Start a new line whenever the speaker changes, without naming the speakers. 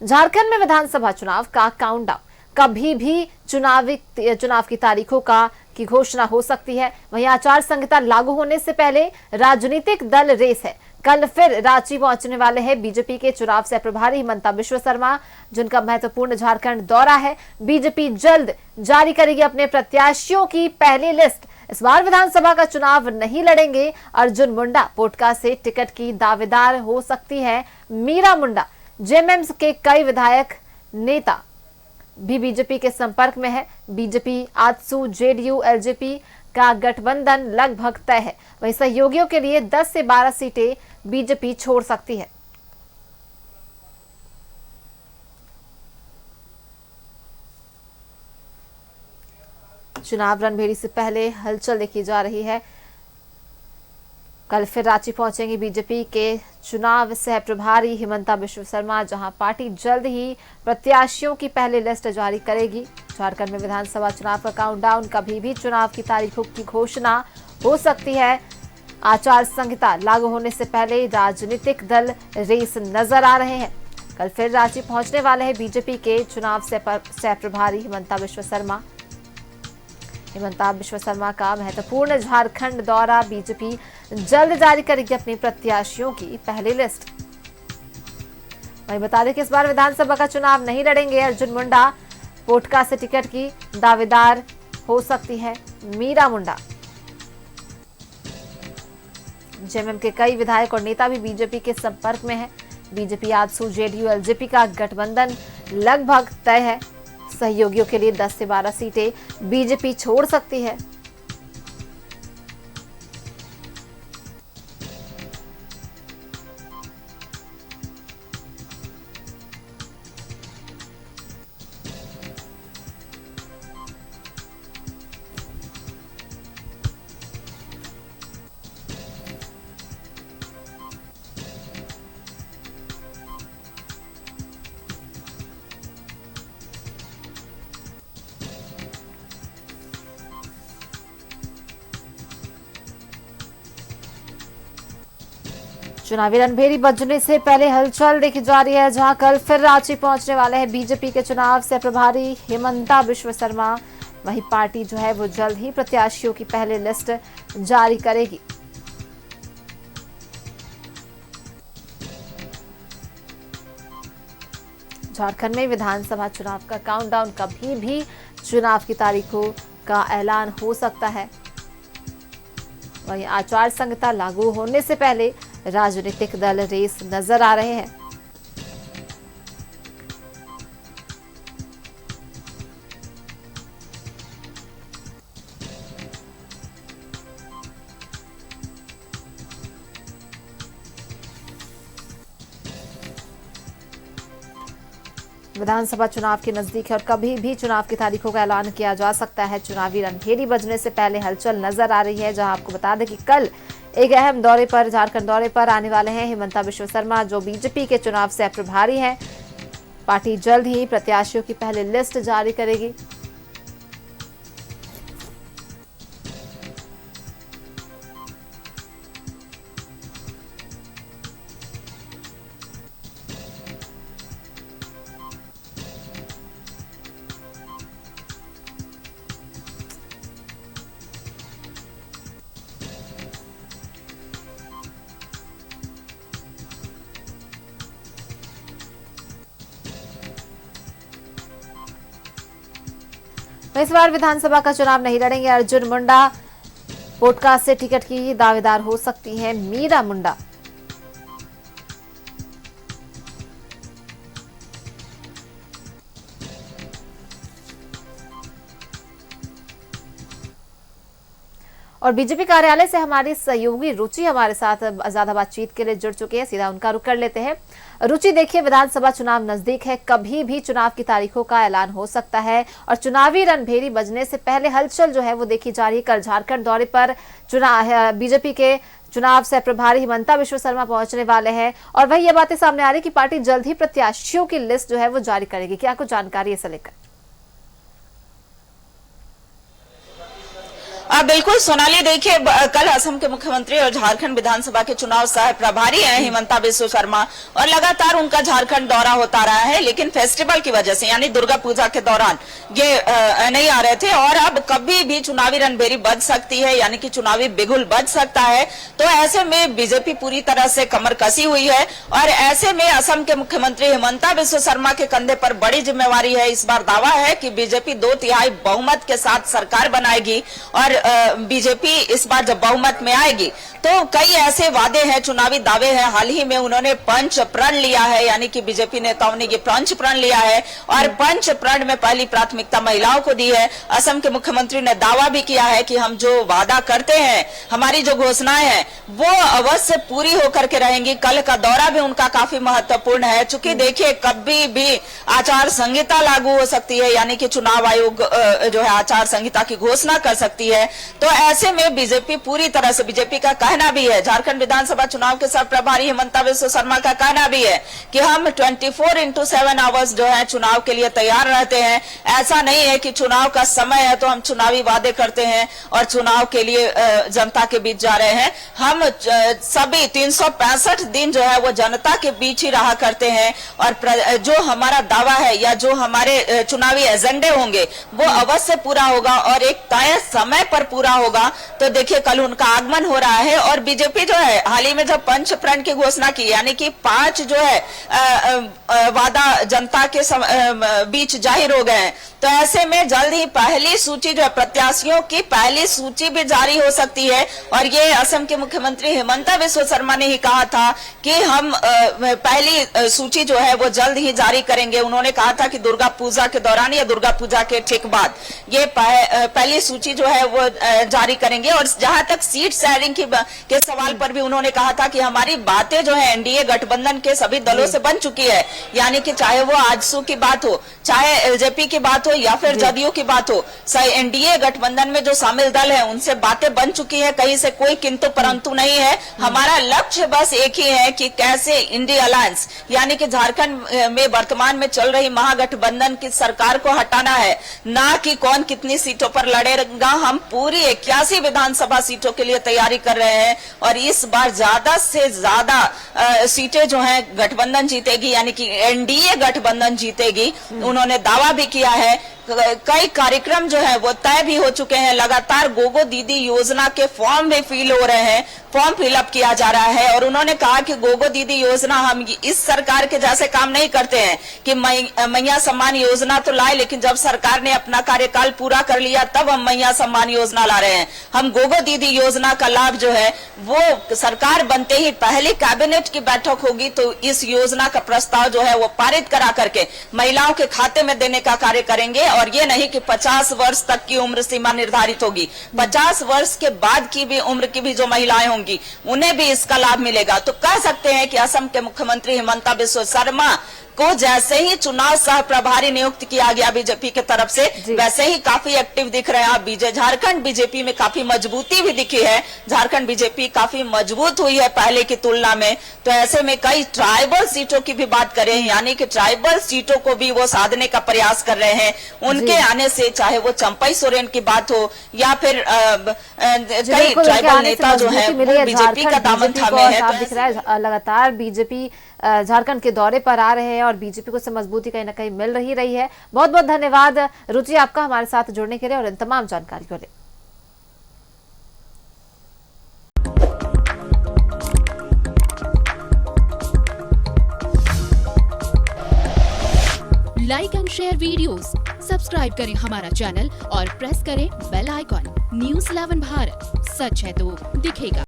झारखंड में विधानसभा चुनाव का काउंटडाउन, कभी भी चुनाव की तारीखों की घोषणा हो सकती है। वहीं आचार संहिता लागू होने से पहले राजनीतिक दल रेस है। कल फिर रांची पहुंचने वाले हैं बीजेपी के चुनाव से प्रभारी हिमंता बिश्व शर्मा, जिनका महत्वपूर्ण झारखंड दौरा है। बीजेपी जल्द जारी करेगी अपने प्रत्याशियों की पहली लिस्ट। इस बार विधानसभा का चुनाव नहीं लड़ेंगे अर्जुन मुंडा। पोटका से टिकट की दावेदार हो सकती है मीरा मुंडा। जेएमएम के कई विधायक नेता भी बीजेपी के संपर्क में है। बीजेपी, आजसू, जेडीयू, एलजेपी का गठबंधन लगभग तय है। वहीं सहयोगियों के लिए 10 से 12 सीटें बीजेपी छोड़ सकती है। चुनाव रणभेरी से पहले हलचल देखी जा रही है। कल फिर रांची पहुंचेंगे बीजेपी के चुनाव सह प्रभारी हिमंता बिश्व शर्मा, जहां पार्टी जल्द ही प्रत्याशियों की पहली लिस्ट जारी करेगी। झारखंड में विधानसभा चुनाव का काउंटडाउन, कभी भी चुनाव की तारीखों की घोषणा हो सकती है। आचार संहिता लागू होने से पहले राजनीतिक दल रेस नजर आ रहे हैं। कल फिर रांची पहुंचने वाले हैं बीजेपी के चुनाव सह प्रभारी हिमंता बिश्व शर्मा। हिमंता बिश्व शर्मा का महत्वपूर्ण झारखंड दौरा, बीजेपी जल्द जारी करेगी अपनी प्रत्याशियों की पहली लिस्ट। वहीं बता दें कि इस बार विधानसभा का चुनाव नहीं लड़ेंगे अर्जुन मुंडा। पोटका से टिकट की दावेदार हो सकती है मीरा मुंडा। जेएमएम के कई विधायक और नेता भी बीजेपी के संपर्क में है। बीजेपी, आजसू, जेडीयू, एलजेपी का गठबंधन लगभग तय है। सहयोगियों के लिए 10 से 12 सीटें बीजेपी छोड़ सकती है। चुनावी रणभेरी बजने से पहले हलचल देखी जा रही है, जहां कल फिर रांची पहुंचने वाले हैं बीजेपी के चुनाव से प्रभारी हिमंता बिश्व शर्मा। वहीं पार्टी जो है वो जल्द ही प्रत्याशियों की पहली लिस्ट जारी करेगी। झारखंड में विधानसभा चुनाव का काउंटडाउन, कभी भी चुनाव की तारीखों का ऐलान हो सकता है। वहीं आचार संहिता लागू होने से पहले राजनीतिक दल रेस नजर आ रहे हैं। विधानसभा चुनाव के नजदीक है और कभी भी चुनाव की तारीखों का ऐलान किया जा सकता है। चुनावी रणभेरी बजने से पहले हलचल नजर आ रही है, जहां आपको बता दें कि कल एक अहम दौरे पर, झारखंड दौरे पर आने वाले हैं हिमंता बिश्व शर्मा, जो बीजेपी के चुनाव से प्रभारी हैं। पार्टी जल्द ही प्रत्याशियों की पहली लिस्ट जारी करेगी। इस बार विधानसभा का चुनाव नहीं लड़ेंगे अर्जुन मुंडा। पोटका से टिकट की दावेदार हो सकती है मीरा मुंडा। और बीजेपी कार्यालय से हमारी सहयोगी रुचि हमारे साथ ज्यादा बातचीत के लिए जुड़ चुके हैं। सीधा उनका रुख कर लेते हैं। रुचि, देखिए विधानसभा चुनाव नजदीक है, कभी भी चुनाव की तारीखों का ऐलान हो सकता है और चुनावी रणभेरी बजने से पहले हलचल जो है वो देखी जा रही है। कल झारखंड दौरे पर बीजेपी के चुनाव से प्रभारी हिमंता बिश्व शर्मा पहुंचने वाले हैं और वही ये बातें सामने आ रही कि पार्टी जल्द ही प्रत्याशियों की लिस्ट जो है वो जारी करेगी। क्या कुछ जानकारी इसे लेकर?
बिल्कुल सोनाली, देखिए कल असम के मुख्यमंत्री और झारखंड विधानसभा के चुनाव सह प्रभारी हैं हिमंता बिस्वा शर्मा, और लगातार उनका झारखंड दौरा होता रहा है, लेकिन फेस्टिवल की वजह से यानी दुर्गा पूजा के दौरान ये नहीं आ रहे थे। और अब कभी भी चुनावी रणभेरी बज सकती है, यानी कि चुनावी बिगुल बज सकता है। तो ऐसे में बीजेपी पूरी तरह से कमर कसी हुई है, और ऐसे में असम के मुख्यमंत्री हिमंता बिस्वा शर्मा के कंधे पर बड़ी जिम्मेवारी है। इस बार दावा है कि बीजेपी 2/3 बहुमत के साथ सरकार बनाएगी, और बीजेपी इस बार जब बहुमत में आएगी तो कई ऐसे वादे हैं, चुनावी दावे हैं। हाल ही में उन्होंने पंच प्रण लिया है, यानी कि बीजेपी नेताओं ने ये पंच प्रण लिया है, और पंच प्रण में पहली प्राथमिकता महिलाओं को दी है। असम के मुख्यमंत्री ने दावा भी किया है कि हम जो वादा करते हैं, हमारी जो घोषणाएं हैं, वो अवश्य पूरी होकर के रहेंगी। कल का दौरा भी उनका काफी महत्वपूर्ण है, चूंकि देखिए कभी भी आचार संहिता लागू हो सकती है, यानी कि चुनाव आयोग जो है आचार संहिता की घोषणा कर सकती है। तो ऐसे में बीजेपी पूरी तरह से, बीजेपी का कहना भी है, झारखंड विधानसभा चुनाव के सह प्रभारी हिमंता बिस्वा शर्मा का कहना भी है कि हम 24x7 आवर्स जो है चुनाव के लिए तैयार रहते हैं। ऐसा नहीं है कि चुनाव का समय है तो हम चुनावी वादे करते हैं और चुनाव के लिए जनता के बीच जा रहे हैं। हम सभी 365 दिन जो है वो जनता के बीच ही रहा करते हैं, और जो हमारा दावा है या जो हमारे चुनावी एजेंडे होंगे वो अवश्य पूरा होगा, और एक तय समय पर पूरा होगा। तो देखिए कल उनका आगमन हो रहा है, और बीजेपी जो है हाल ही में जब पंच प्रण की घोषणा की, यानी कि 5 जो है वादा जनता के बीच जाहिर हो गए हैं, तो ऐसे में जल्द ही पहली सूची जो है प्रत्याशियों की पहली सूची भी जारी हो सकती है। और ये असम के मुख्यमंत्री हिमंता बिस्वा शर्मा ने ही कहा था कि हम पहली सूची जो है वो जल्द ही जारी करेंगे। उन्होंने कहा था कि दुर्गा पूजा के दौरान या दुर्गा पूजा के ठीक बाद ये पहली सूची जो है वो जारी करेंगे। और जहां तक सीट शेयरिंग के सवाल पर भी उन्होंने कहा था कि हमारी बातें जो है एनडीए गठबंधन के सभी दलों से बन चुकी है, यानी कि चाहे वो आजसू की बात हो, चाहे एलजेपी की बात हो या फिर जदयू की बात हो, एनडीए गठबंधन में जो शामिल दल है उनसे बातें बन चुकी है, कहीं से कोई किंतु परंतु नहीं है। हमारा लक्ष्य बस एक ही है कि कैसे इंडिया अलायंस यानी कि झारखंड में वर्तमान में चल रही महागठबंधन की सरकार को हटाना है, ना कि कौन कितनी सीटों पर लड़ेगा। हम पूरी 81 विधानसभा सीटों के लिए तैयारी कर रहे हैं, और इस बार ज्यादा से ज्यादा सीटें जो हैं गठबंधन जीतेगी, यानी कि एनडीए गठबंधन जीतेगी। उन्होंने दावा भी किया है। कई कार्यक्रम जो है वो तय भी हो चुके हैं। लगातार गोगो दीदी योजना के फॉर्म भी फिल हो रहे हैं, फॉर्म फिलअप किया जा रहा है, और उन्होंने कहा कि गोगो दीदी योजना हम इस सरकार के जैसे काम नहीं करते हैं कि मैया सम्मान योजना तो लाए, लेकिन जब सरकार ने अपना कार्यकाल पूरा कर लिया तब हम मैया सम्मान योजना ला रहे हैं। हम गोगो दीदी योजना का लाभ जो है वो सरकार बनते ही पहली कैबिनेट की बैठक होगी तो इस योजना का प्रस्ताव जो है वो पारित करा करके महिलाओं के खाते में देने का कार्य करेंगे। और ये नहीं कि 50 वर्ष तक की उम्र सीमा निर्धारित होगी, 50 वर्ष के बाद की भी उम्र की भी जो महिलाएं होंगी उन्हें भी इसका लाभ मिलेगा। तो कह सकते हैं कि असम के मुख्यमंत्री हिमंता बिस्वा शर्मा को जैसे ही चुनाव सह प्रभारी नियुक्त किया गया बीजेपी की तरफ से, वैसे ही काफी एक्टिव दिख रहे हैं। झारखंड बीजेपी में काफी मजबूती भी दिखी है, झारखंड बीजेपी काफी मजबूत हुई है पहले की तुलना में। तो ऐसे में कई ट्राइबल सीटों की भी बात करें, यानी कि ट्राइबल सीटों को भी वो साधने का प्रयास कर रहे हैं। उनके आने से चाहे वो चंपई सोरेन की बात हो या फिर कई ट्राइबल नेता जो है बीजेपी का दामन थामे हैं।
दिख रहा है लगातार बीजेपी झारखंड के दौरे पर आ रहे हैं और बीजेपी को से मजबूती कहीं ना कहीं मिल रही है। बहुत बहुत धन्यवाद रुचि आपका हमारे साथ जुड़ने के लिए और इन तमाम जानकारी के लिए।
Like and share videos, subscribe करें हमारा चैनल और प्रेस करें बेल आइकॉन। न्यूज़ 11 भारत, सच है तो दिखेगा।